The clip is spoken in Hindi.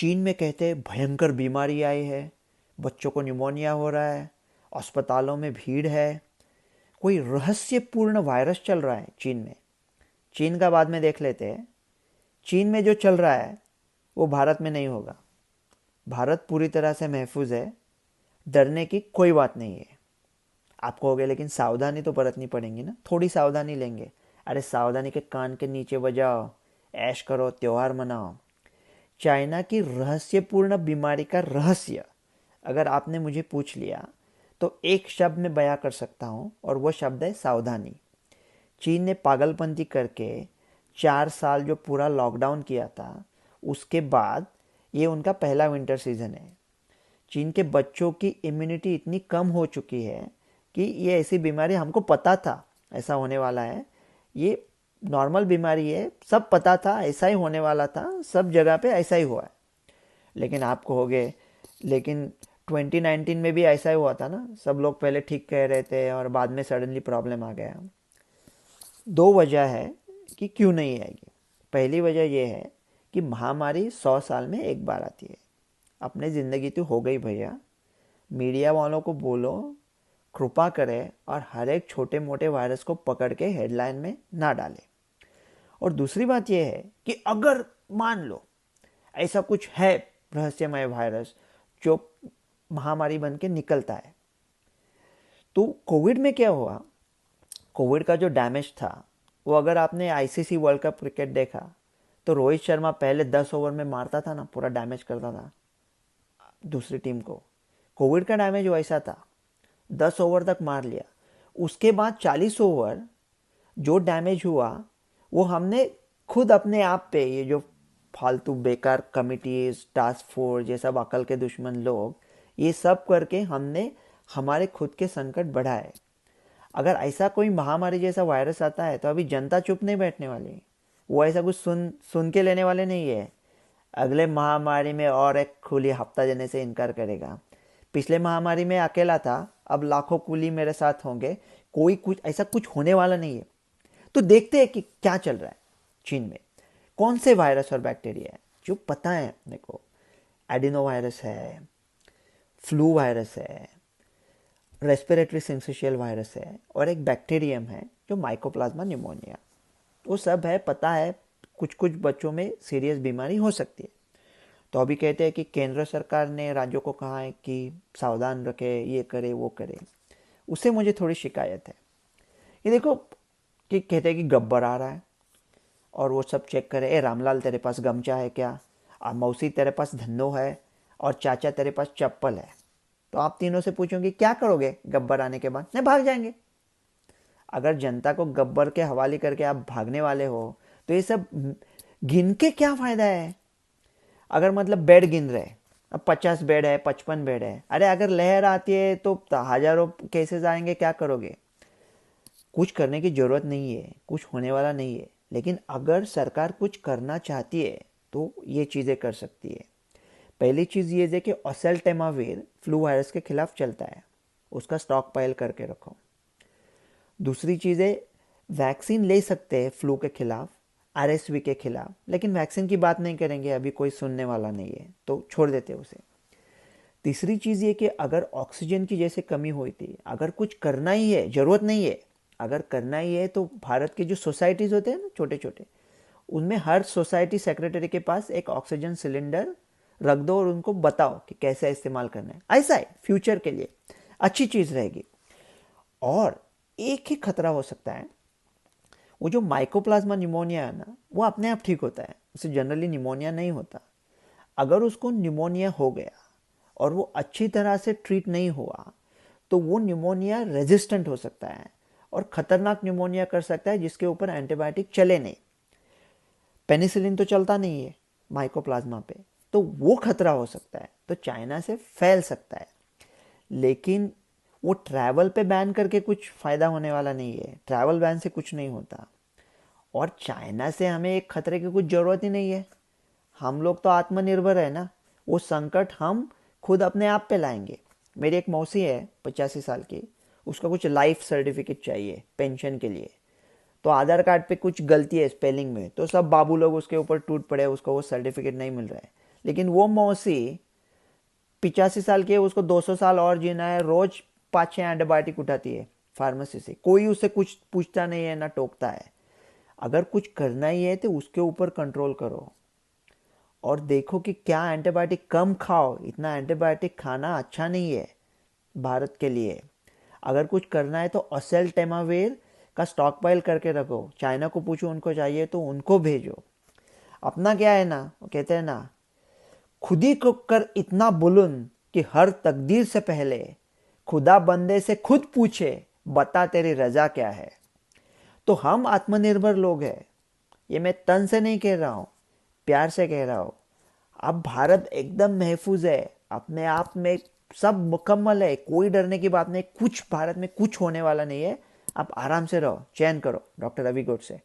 चीन में कहते हैं भयंकर बीमारी आई है, बच्चों को निमोनिया हो रहा है, अस्पतालों में भीड़ है, कोई रहस्यपूर्ण वायरस चल रहा है चीन में। चीन का बाद में देख लेते हैं। चीन में जो चल रहा है वो भारत में नहीं होगा। भारत पूरी तरह से महफूज है, डरने की कोई बात नहीं है। आप कहोगे लेकिन सावधानी तो बरतनी पड़ेगी ना, थोड़ी सावधानी लेंगे। अरे सावधानी के कान के नीचे बजाओ, ऐश करो, त्योहार मनाओ। चाइना की रहस्यपूर्ण बीमारी का रहस्य अगर आपने मुझे पूछ लिया तो एक शब्द में बयां कर सकता हूं, और वो शब्द है सावधानी। चीन ने पागलपंती करके 4 साल जो पूरा लॉकडाउन किया था, उसके बाद ये उनका पहला विंटर सीजन है। चीन के बच्चों की इम्यूनिटी इतनी कम हो चुकी है कि ये ऐसी बीमारी हमको पता था ऐसा होने वाला है। ये नॉर्मल बीमारी है, सब पता था ऐसा ही होने वाला था, सब जगह पे ऐसा ही हुआ है। लेकिन आप कहोगे लेकिन 2019 में भी ऐसा ही हुआ था ना, सब लोग पहले ठीक कह रहे थे और बाद में सडनली प्रॉब्लम आ गया। दो वजह है कि क्यों नहीं आएगी। पहली वजह यह है कि महामारी 100 साल में एक बार आती है। अपने ज़िंदगी तो हो गई भैया, मीडिया वालों को बोलो कृपा करें और हर एक छोटे मोटे वायरस को पकड़ के हेडलाइन में ना डालें। और दूसरी बात यह है कि अगर मान लो ऐसा कुछ है रहस्यमय वायरस जो महामारी बन के निकलता है, तो कोविड में क्या हुआ, कोविड का जो डैमेज था वो अगर आपने आईसीसी वर्ल्ड कप क्रिकेट देखा तो रोहित शर्मा पहले 10 ओवर में मारता था ना, पूरा डैमेज करता था दूसरी टीम को। कोविड का डैमेज वैसा था, 10 ओवर तक मार लिया। उसके बाद 40 ओवर जो डैमेज हुआ वो हमने खुद अपने आप पे, ये जो फालतू बेकार कमिटीज, टास्क फोर्स, ये सब अकल के दुश्मन लोग, ये सब करके हमने हमारे खुद के संकट बढ़ाए। अगर ऐसा कोई महामारी जैसा वायरस आता है तो अभी जनता चुप नहीं बैठने वाली। वो ऐसा कुछ सुन सुन के लेने वाले नहीं है। अगले महामारी में और एक खुली हफ्ता देने से इनकार करेगा। पिछले महामारी में अकेला था, अब लाखों कुली मेरे साथ होंगे। कोई कुछ ऐसा कुछ होने वाला नहीं है। तो देखते हैं कि क्या चल रहा है चीन में, कौन से वायरस और बैक्टीरिया है जो पता है अपने को। एडिनो वायरस है, फ्लू वायरस है, रेस्पिरेटरी सिंसिशियल वायरस है, और एक बैक्टीरियम है जो माइकोप्लाज्मा न्यूमोनिया। वो सब है, पता है। कुछ कुछ बच्चों में सीरियस बीमारी हो सकती है। तो अभी कहते हैं कि केंद्र सरकार ने राज्यों को कहा है कि सावधान रखे, ये करे वो करे। उससे मुझे थोड़ी शिकायत है। ये देखो कि कहते हैं कि गब्बर आ रहा है और वो सब चेक करे, ए रामलाल तेरे पास गमछा है क्या, मौसी तेरे पास धन्नो है, और चाचा तेरे पास चप्पल है। तो आप तीनों से पूछोगे क्या करोगे गब्बर आने के बाद? नहीं, भाग जाएंगे। अगर जनता को गब्बर के हवाले करके आप भागने वाले हो तो ये सब गिन के क्या फायदा है। अगर मतलब बेड गिन रहे, अब 50 बेड है, 55 बेड है, अरे अगर लहर आती है तो हजारों केसेस आएंगे, क्या करोगे? कुछ करने की जरूरत नहीं है, कुछ होने वाला नहीं है। लेकिन अगर सरकार कुछ करना चाहती है तो ये चीज़ें कर सकती है। पहली चीज़ ये है कि ओसेल्टेमाविर फ्लू वायरस के खिलाफ चलता है, उसका स्टॉक पाइल करके रखो। दूसरी चीज़ है वैक्सीन ले सकते हैं फ्लू के खिलाफ, आरएसवी के खिलाफ, लेकिन वैक्सीन की बात नहीं करेंगे, अभी कोई सुनने वाला नहीं है तो छोड़ देते उसे। तीसरी चीज़ ये कि अगर ऑक्सीजन की जैसे कमी हुई थी, अगर कुछ करना ही है, ज़रूरत नहीं है, अगर करना ही है तो भारत के जो सोसाइटीज़ होते हैं ना छोटे छोटे, उनमें हर सोसाइटी सेक्रेटरी के पास एक ऑक्सीजन सिलेंडर रख दो और उनको बताओ कि कैसे इस्तेमाल करना है। ऐसा है, फ्यूचर के लिए अच्छी चीज़ रहेगी। और एक ही खतरा हो सकता है, वो जो माइकोप्लाज्मा निमोनिया है ना, वो अपने आप ठीक होता है, उसे जनरली निमोनिया नहीं होता। अगर उसको निमोनिया हो गया और वो अच्छी तरह से ट्रीट नहीं हुआ तो वो निमोनिया रेजिस्टेंट हो सकता है और ख़तरनाक निमोनिया कर सकता है जिसके ऊपर एंटीबायोटिक चले नहीं। पेनिसिलिन तो चलता नहीं है माइकोप्लाज्मा पे, तो वो खतरा हो सकता है, तो चाइना से फैल सकता है। लेकिन वो ट्रैवल पे बैन करके कुछ फ़ायदा होने वाला नहीं है, ट्रैवल बैन से कुछ नहीं होता। और चाइना से हमें एक खतरे की कुछ ज़रूरत ही नहीं है। हम लोग तो आत्मनिर्भर है ना, वो संकट हम खुद अपने आप पे लाएंगे। मेरी एक मौसी है 85 साल की, उसका कुछ लाइफ सर्टिफिकेट चाहिए पेंशन के लिए, तो आधार कार्ड पे कुछ गलती है स्पेलिंग में, तो सब बाबू लोग उसके ऊपर टूट पड़े, उसको वो सर्टिफिकेट नहीं मिल रहा है। लेकिन वो मौसी 85 साल की है, उसको 200 साल और जीना है, रोज 5-6 एंटीबायोटिक उठाती है फार्मेसी से, कोई उससे कुछ पूछता नहीं है ना टोकता है। अगर कुछ करना ही है तो उसके ऊपर कंट्रोल करो और देखो कि क्या एंटीबायोटिक कम खाओ। इतना एंटीबायोटिक खाना अच्छा नहीं है भारत के लिए। अगर कुछ करना है तो असेल्टेमावेर का स्टॉक पाइल करके रखो। चाइना को पूछो उनको चाहिए तो उनको भेजो। अपना क्या है ना, वो कहते हैं ना, खुद ही को कर इतना बुलंद कि हर तकदीर से पहले खुदा बंदे से खुद पूछे बता तेरी रजा क्या है। तो हम आत्मनिर्भर लोग हैं, ये मैं तन से नहीं कह रहा हूँ, प्यार से कह रहा हूँ। अब भारत एकदम महफूज है, अपने आप में सब मुकम्मल है, कोई डरने की बात नहीं, कुछ भारत में कुछ होने वाला नहीं है। आप आराम से रहो, चैन करो। डॉक्टर रवि गोड से।